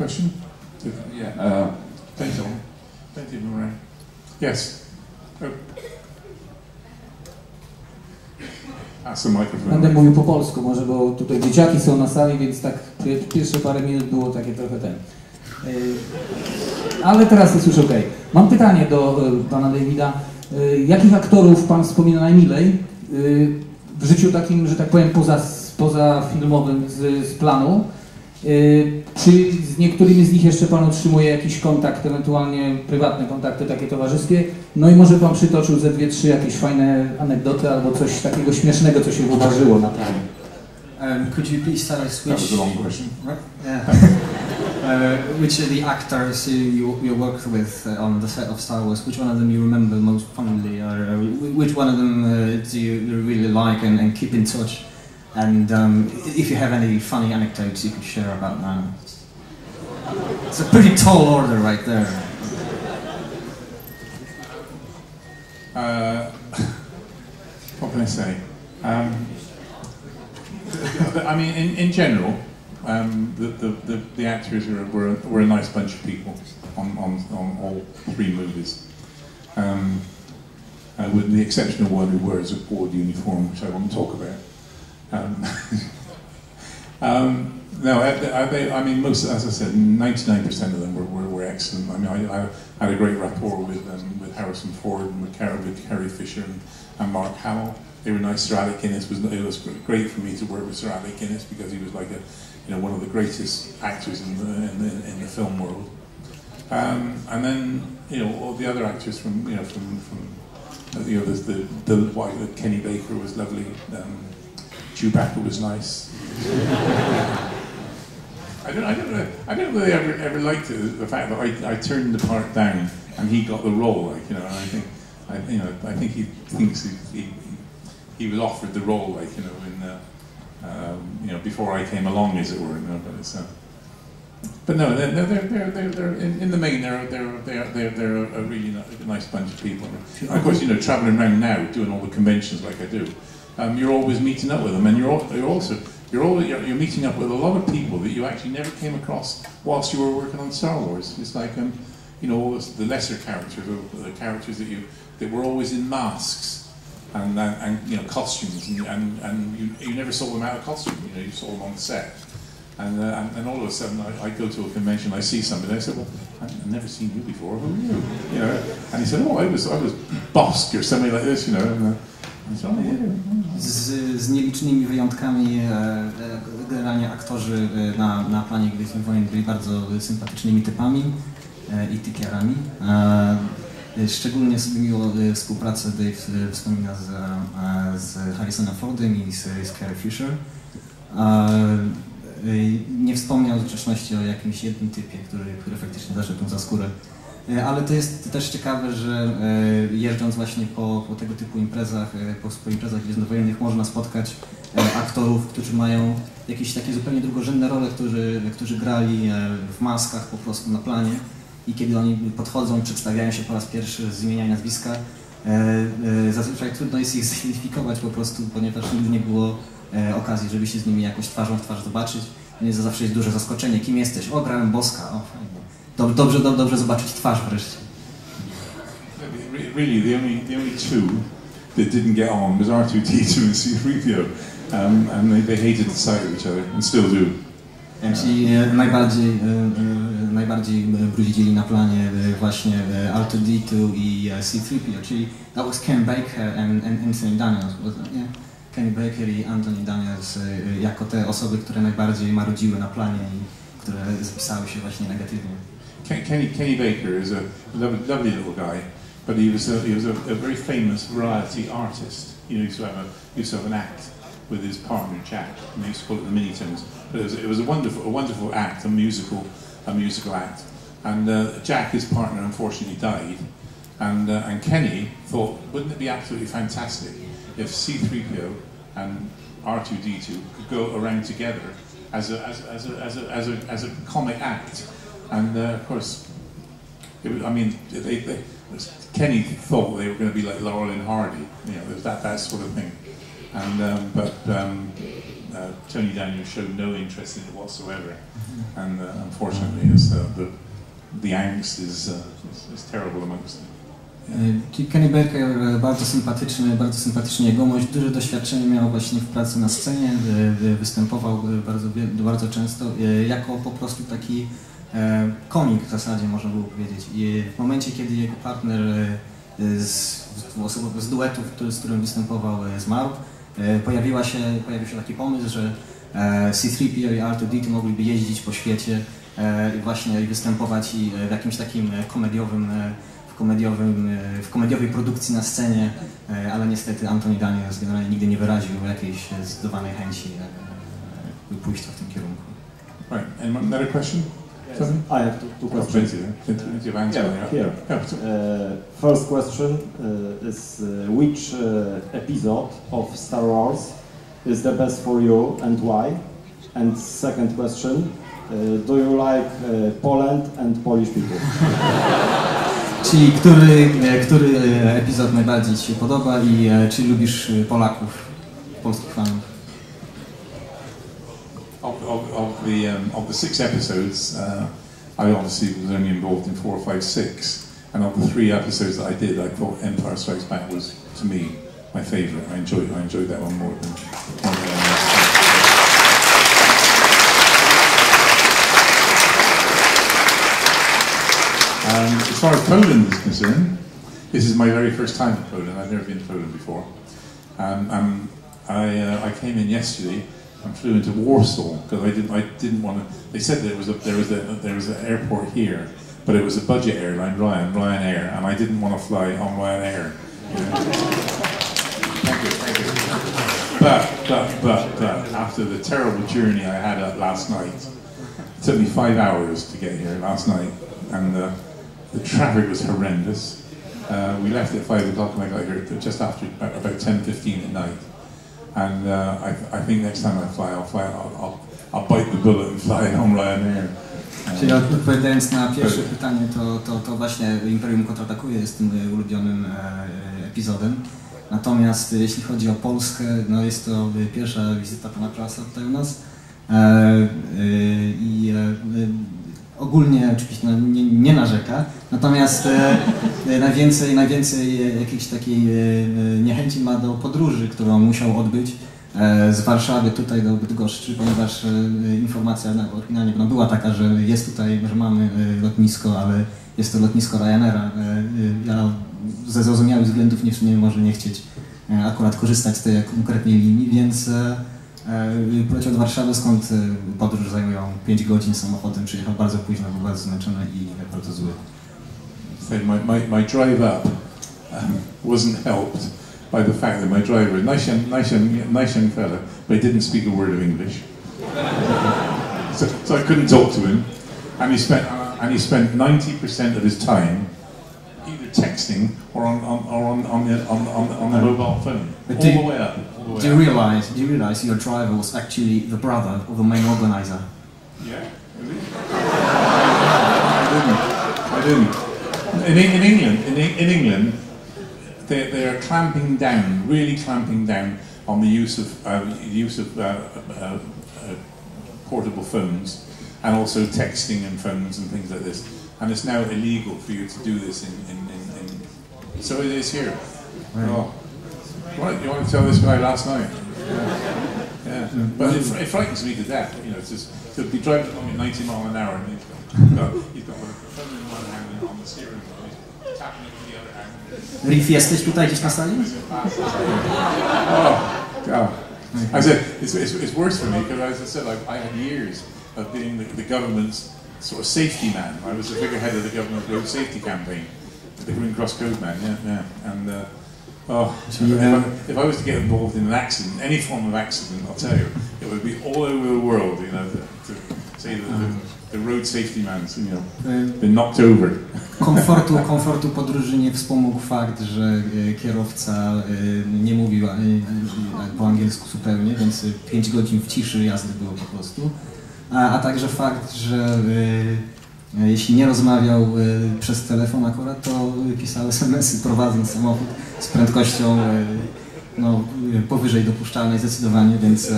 question? Yeah. Plenty of them around. Yes. Oh. That's the microphone. Będę mówił po polsku może, bo tutaj dzieciaki są na sali, więc tak pierwsze parę minut było takie trochę ale teraz jest już ok. Mam pytanie do pana Davida. Jakich aktorów pan wspomina najmilej w życiu takim, że tak powiem, pozafilmowym z planu? Czy z niektórymi z nich jeszcze pan utrzymuje jakiś kontakt, ewentualnie prywatne kontakty takie towarzyskie? No i może pan przytoczył ze 2-3 jakieś fajne anegdoty albo coś takiego śmiesznego, co się wydarzyło na planie. Could you please tell us which... That was a long question. Which of the actors you worked with on the set of Star Wars, which one of them you remember most fondly, or which one of them do you really like and keep in touch? And if you have any funny anecdotes you could share about that. It's a pretty tall order right there. What can I say? I mean, in general, the actors were a nice bunch of people on all 3 movies, with the exception of one who wears a board uniform, which I won't talk about. No, I mean, most, as I said, 99% of them were excellent. I mean, I had a great rapport with Harrison Ford and with Carrie Fisher and Mark Hamill. They were nice. Sir Alec Guinness it was great for me to work with Sir Alec Guinness because he was like one of the greatest actors in the film world. And then all the other actors from Kenny Baker was lovely. Chewbacca was nice. I don't really ever liked the fact that I turned the part down and he got the role. And I think he thinks he was offered the role, before I came along, as it were. But no, they're in the main they're a really nice bunch of people. And of course, traveling around now doing all the conventions like I do. You're always meeting up with them, and you're meeting up with a lot of people that you actually never came across whilst you were working on Star Wars. It's like all the lesser characters, the characters that were always in masks and costumes, and you never saw them out of costume. You saw them on the set, and all of a sudden I go to a convention, I see somebody, I said, well, I've never seen you before. Who are you? And he said, oh, I was Bosk or something like this, And, Z nielicznymi wyjątkami generalnie aktorzy na planie Gwiezdnych Wojen byli bardzo sympatycznymi typami i typiarami. Szczególnie sobie miło współpracę Dave wspomina z Harrisonem Fordem i z Carrie Fisher. Nie wspomniał w zrzeczności o jakimś jednym typie, który faktycznie zaszedł za skórę. Ale to jest też ciekawe, że jeżdżąc właśnie po tego typu imprezach, po imprezach gwiezdnowojennych można spotkać aktorów, którzy mają jakieś takie zupełnie drugorzędne role, którzy grali w maskach po prostu na planie i kiedy oni podchodzą i przedstawiają się po raz pierwszy z imienia i nazwiska, zazwyczaj trudno jest ich zidentyfikować po prostu, ponieważ nigdy nie było okazji, żeby się z nimi jakoś twarzą w twarz zobaczyć. Więc zawsze jest duże zaskoczenie. Kim jesteś? O, grałem Boska. O, fajnie. Dobrze zobaczyć twarz wreszcie. Really, the only 2 that didn't get on was R2-D2 and C-3PO, and they hated the sight of each other and still do. Czyli najbardziej bruździli na planie właśnie R2-D2 i C-3PO, czyli that was Ken Baker and Anthony Daniels, wasn't it? Yeah? Kenny Baker i Anthony Daniels jako te osoby, które najbardziej marudziły na planie i które zapisały się właśnie negatywnie. Kenny Baker is a lovely little guy, but he was a very famous variety artist. He used to have an act with his partner Jack, and they used to call it the Mini-Toons. But it was a wonderful act, a musical act. And Jack, his partner, unfortunately died, and Kenny thought, wouldn't it be absolutely fantastic if C-3PO and R2-D2 could go around together as a comic act. And of course, Kenny thought they were going to be like Laurel and Hardy, there's that sort of thing. And but Tony Daniels showed no interest in it whatsoever, and unfortunately, it's, the angst is terrible amongst them. Czyli Kenny Baker, bardzo sympatyczny jegomość, duże doświadczenie miał właśnie w pracy na scenie, występował bardzo często jako po prostu taki komik w zasadzie, można było powiedzieć. I w momencie, kiedy jego partner z duetów, z którym występował, zmarł, pojawił się taki pomysł, że C-3PO i R2-D2 mogliby jeździć po świecie i właśnie występować i w jakimś takim w komediowej produkcji na scenie, ale niestety Anthony Daniels generalnie nigdy nie wyraził jakiejś zdecydowanej chęci pójścia w tym kierunku. Right, and another question? Yes, I have two questions. First question is which episode of Star Wars is the best for you and why? And second question, do you like Poland and Polish people? Czyli który epizod najbardziej Ci się podoba i czy lubisz Polaków, polskich fanów? Of the 6 episodes, I obviously was only involved in 4, 5, 6, and of the 3 episodes that I did, I thought Empire Strikes Back was, to me, my favourite. I enjoyed that one more than as far as Poland is concerned, this is my very first time in Poland. I've never been to Poland before. I came in yesterday and flew into Warsaw because I didn't want to. They said there was an airport here, but it was a budget airline, Ryanair, and I didn't want to fly on Ryanair. You know? Thank you. But after the terrible journey I had last night, it took me 5 hours to get here last night, and the traffic was horrendous. We left at 5 o'clock and I got here just after about 10:15 at night. And I think next time I fly, I'll bite the bullet and fly on Ryanair. Czyli odpowiadając na pierwsze pytanie, to właśnie Imperium kontratakuje jest tym ulubionym epizodem. Natomiast jeśli chodzi o Polskę, no jest to pierwsza wizyta pana Prowse'a tutaj u nas. Ogólnie oczywiście nie narzeka, natomiast najwięcej jakiejś takiej niechęci ma do podróży, którą musiał odbyć z Warszawy tutaj do Bydgoszczy, ponieważ informacja oryginalnie była taka, że jest tutaj, że mamy lotnisko, ale jest to lotnisko Ryanaira. Ja ze zrozumiałych względów nie może nie chcieć akurat korzystać z tej konkretnej linii, więc poleciał do Warszawy, skąd podróż zajmują 5 godzin samochodem, przyjechał bardzo późno, był bardzo zmęczony i bardzo zły. My drive up wasn't helped by the fact that my driver, nice young fella, but he didn't speak a word of English. So I couldn't talk to him, and he spent 90% of his time either texting or on the mobile phone all the way up. Do you realize your driver was actually the brother of the main organizer? Yeah, really? I didn't. In England, they are clamping down, really clamping down on the use of portable phones, and also texting and phones and things like this. And it's now illegal for you to do this so it is here. Right. Oh. You want to tell this guy last night? Yeah. But it frightens me to death. You know, to be driving along at 90 miles an hour and he's got a phone in one hand and on the steering wheel, he's tapping it with the other hand. Riff, jesteś tutaj gdzieś na sali? Oh, God. I said, it's worse for me because, as I said, I had years of being the government's sort of safety man. I was the figurehead of the government's road safety campaign, the Green Cross Code man, yeah. And if I was to get involved in an accident, any form of accident, I'll tell you, it would be all over the world, you know, to say that the road safety man's, you know, been knocked over. Komfortu podróży nie wspomógł fakt, że kierowca nie mówił po angielsku zupełnie, więc 5 godzin w ciszy jazdy było po prostu. A także fakt, że jeśli nie rozmawiał przez telefon akurat, to pisał SMS-y prowadząc samochód z prędkością powyżej dopuszczalnej zdecydowanie, więc...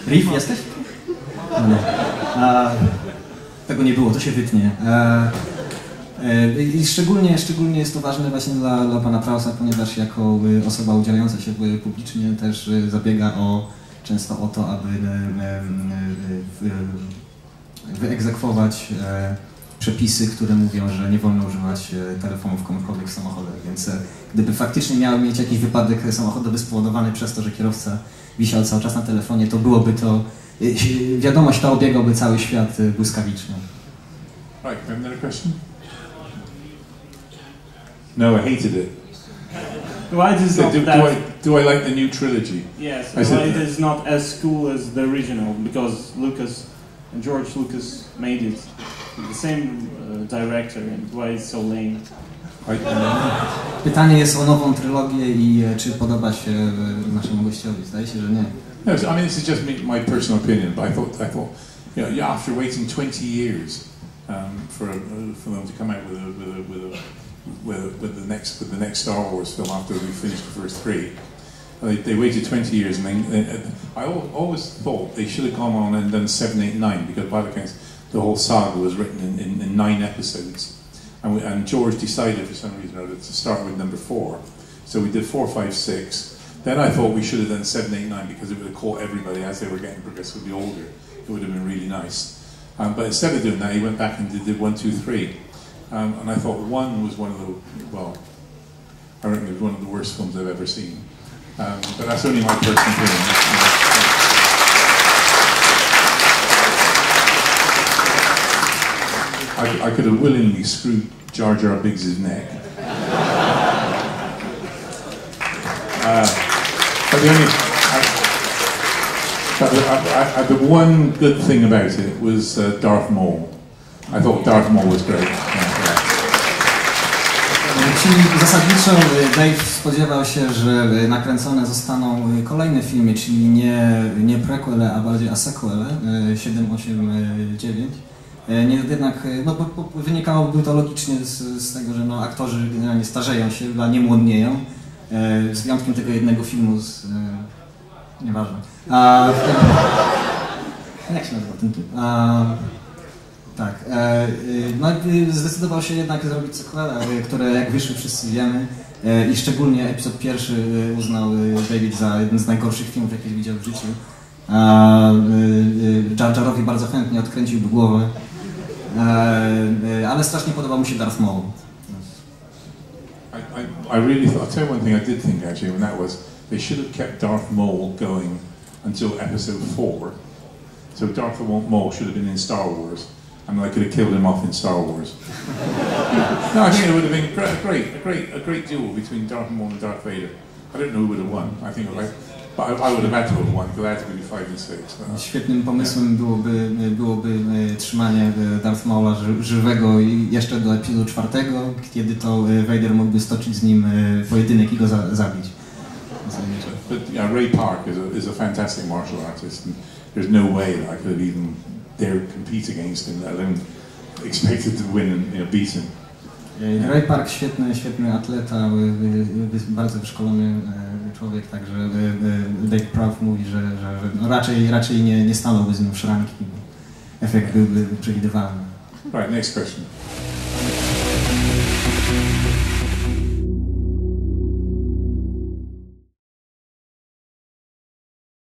Riff, jesteś? No. Tego nie było, to się wytnie. I szczególnie jest to ważne właśnie dla pana Prowse'a, ponieważ jako osoba udzielająca się publicznie też zabiega często o to, aby wyegzekwować przepisy, które mówią, że nie wolno używać telefonów komórkowych w samochodach, więc gdyby faktycznie miał mieć jakiś wypadek samochodowy spowodowany przez to, że kierowca wisiał cały czas na telefonie, to byłoby to, wiadomość ta obiegałby cały świat błyskawicznie. Right, another question? No, I hated it. Why it is not do I like the new trilogy? Yes, I said why it is not as cool as the original? Because Lucas and George Lucas made it. The same director, and why it's so lame? Pytanie jest o nową trylogię i czy podoba się naszemu gościowi. Zdaje się, że nie. No, I mean, this is just my personal opinion, but I thought, you know, after waiting 20 years for them to come out with the next Star Wars film after we finished the first three, they waited 20 years, and I always thought they should have gone on and done 7, 8, 9, because by the accounts, the whole saga was written in 9 episodes, and George decided for some reason or other to start with number 4, so we did 4, 5, 6. Then I thought we should have done 7, 8, 9 because it would have caught everybody as they were getting progressively older. It would have been really nice. But instead of doing that, he went back and did 1, 2, 3. And I thought 1 was one of the, well, I reckon it was one of the worst films I've ever seen. But that's only my personal opinion. I could have willingly screwed Jar Jar Binks' neck. But the one good thing about it was Darth Maul. I thought Darth Maul was great. Czyli zasadniczo Dave spodziewał się, że nakręcone zostaną kolejne filmy, czyli nie prequele, a bardziej asequele 7, 8, 9. Jednak wynikałoby to logicznie z tego, że aktorzy generalnie starzeją się, a nie młodnieją. Z wyjątkiem tego jednego filmu nieważne. Jak się nazywa ten typ? Tak. Zdecydował się jednak zrobić sequela, które jak wyszły wszyscy wiemy i szczególnie epizod pierwszy uznał David za jeden z najgorszych filmów, jakie widział w życiu. Jar Jarowi bardzo chętnie odkręciłby głowę, ale strasznie podobał mu się Darth Maul. I really thought, I'll tell you one thing I did think actually, and that was they should have kept Darth Maul going until episode 4. So Darth Maul should have been in Star Wars, and I could have killed him off in Star Wars. No, I think it would have been a great duel between Darth Maul and Darth Vader. I don't know who would have won. I think but I would have had to have won because I had to be 5 and 6. Świetnym pomysłem byłoby trzymanie Darth Maula żywego jeszcze do epizodu 4, kiedy to Vader mógłby stoczyć z nim pojedynek i go zabić. But yeah, Ray Park is a fantastic martial artist, and there's no way that I could have even dared compete against him, let alone expected to win and beat him. Ray Park świetny atleta, bardzo wyszkolony człowiek, także David Prowse mówi, że raczej nie stanąłby z nim w szranki. Efekt byłby przewidywalny. Right, next question.